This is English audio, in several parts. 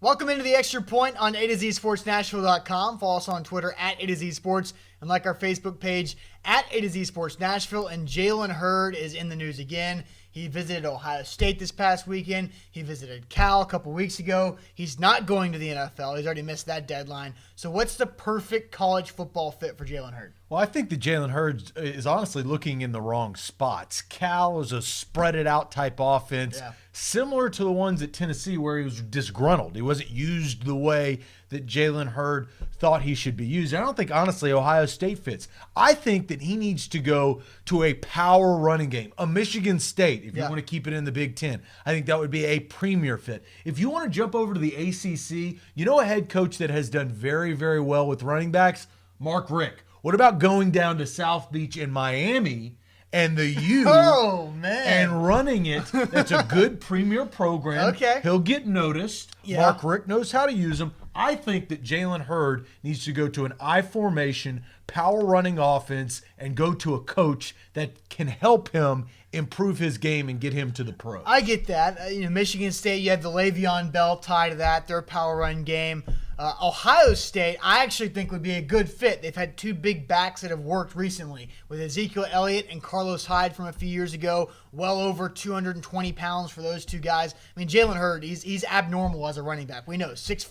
Welcome into the Extra Point on A to Z Sports Nashville.com. Follow us on Twitter at A to Z Sports and like our Facebook page at A to Z Sports Nashville. And Jalen Hurd is in the news again. He visited Ohio State this past weekend. He visited Cal a couple weeks ago. He's not going to the NFL. He's already missed that deadline. So what's the perfect college football fit for Jalen Hurd? Well, I think that Jalen Hurd is honestly looking in the wrong spots. Cal is a spread-it-out type offense, similar to the ones at Tennessee where he was disgruntled. He wasn't used the way that Jalen Hurd thought he should be used. I don't think, honestly, Ohio State fits. I think that he needs to go to a power running game, a Michigan State, if you want to keep it in the Big Ten. I think that would be a premier fit. If you want to jump over to the ACC, you know a head coach that has done very, very well with running backs? Mark Richt. What about going down to South Beach in Miami and the U and running it? That's a good premier program. Okay. He'll get noticed. Yeah. Mark Richt knows how to use them. I think that Jalen Hurd needs to go to an I formation, power running offense and go to a coach that can help him improve his game and get him to the pros. I get that. Michigan State, you have the Le'Veon Bell tie to that, their power run game. Ohio State, I actually think would be a good fit. They've had two big backs that have worked recently with Ezekiel Elliott and Carlos Hyde from a few years ago. Well over 220 pounds for those two guys. I mean, Jalen Hurd, he's abnormal as a running back. We know, 6'4",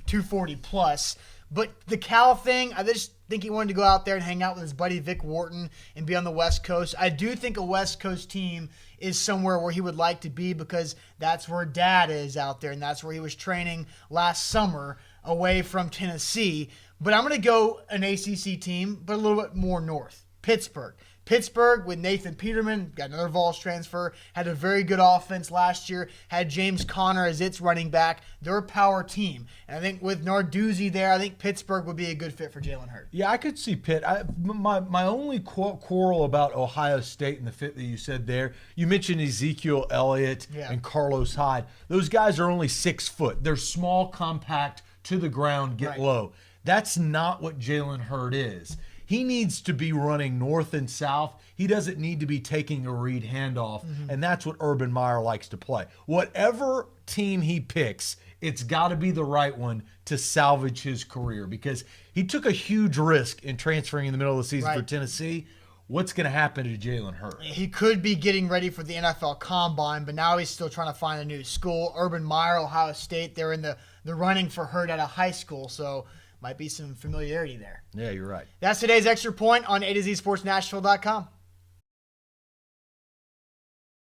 240 plus. But the Cal thing, I just think he wanted to go out there and hang out with his buddy Vic Wharton and be on the West Coast. I do think a West Coast team is somewhere where he would like to be because that's where Dad is out there, and that's where he was training last summer away from Tennessee. But I'm going to go an ACC team, but a little bit more north. Pittsburgh with Nathan Peterman, got another Vols transfer, had a very good offense last year, had James Conner as its running back. They're a power team. And I think with Narduzzi there, I think Pittsburgh would be a good fit for Jalen Hurd. Yeah, I could see Pitt. My only quarrel about Ohio State and the fit that you said there, you mentioned Ezekiel Elliott and Carlos Hyde. Those guys are only 6 foot. They're small, compact, to the ground, get low. That's not what Jalen Hurd is. He needs to be running north and south. He doesn't need to be taking a read handoff, and that's what Urban Meyer likes to play. Whatever team he picks, it's got to be the right one to salvage his career because he took a huge risk in transferring in the middle of the season for Tennessee. What's going to happen to Jalen Hurd? He could be getting ready for the NFL Combine, but now he's still trying to find a new school. Urban Meyer, Ohio State, they're in the running for Hurd out of high school, so might be some familiarity there. Yeah, you're right. That's today's Extra Point on A to Z Sports Nashville.com.